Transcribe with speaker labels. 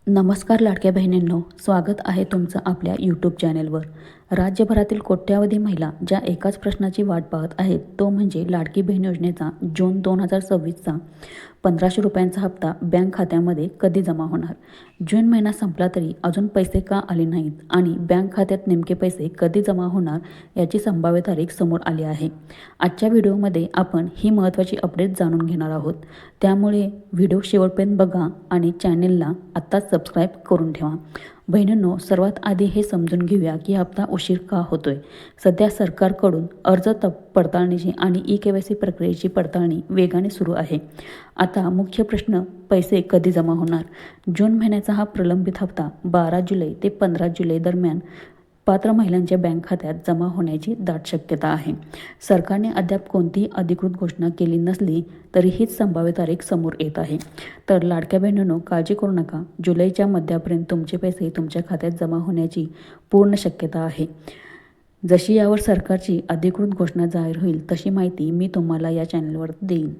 Speaker 1: नमस्कार लाडक्या बहिणींनो, स्वागत आहे तुमचं आपल्या यूट्यूब चॅनेलवर. राज्यभरातील कोट्यावधी महिला ज्या एकाच प्रश्नाची वाट पाहत आहेत, तो म्हणजे लाडकी बहीण योजनेचा जून 2026चा 1500 रुपयांचा हप्ता बँक खात्यामध्ये कधी जमा होणार. जून महिना संपला तरी अजून पैसे का आले नाहीत आणि बँक खात्यात नेमके पैसे कधी जमा होणार याची संभाव्य तारीख समोर आली आहे. आजच्या व्हिडिओमध्ये आपण ही महत्त्वाची अपडेट जाणून घेणार आहोत. त्यामुळे व्हिडिओ शेवटपर्यंत बघा आणि चॅनेलला आत्ताच सबस्क्राईब करून ठेवा. बहिणींनो, सर्वात आधी हे समजून घेऊया की हप्ता उशीर का होतोय. सध्या सरकारकडून अर्ज पडताळणीची आणि ई-KYC प्रक्रियेची पडताळणी वेगाने सुरू आहे. आता मुख्य प्रश्न, पैसे कधी जमा होणार. जून महिन्याचा हा प्रलंबित हप्ता 12 जुलै ते 15 जुलै दरम्यान पात्र महिलांच्या बँक खात्यात जमा होण्याची दाट शक्यता आहे. सरकारने अद्याप कोणतीही अधिकृत घोषणा केली नसली तरी हीच संभाव्य तारीख समोर येत आहे. तर लाडक्या बहिणींनो, काळजी करू नका. जुलैच्या मध्यापर्यंत तुमचे पैसे तुमच्या खात्यात जमा होण्याची पूर्ण शक्यता आहे. जशी यावर सरकारची अधिकृत घोषणा जाहीर होईल तशी माहिती मी तुम्हाला या चॅनलवर देईन.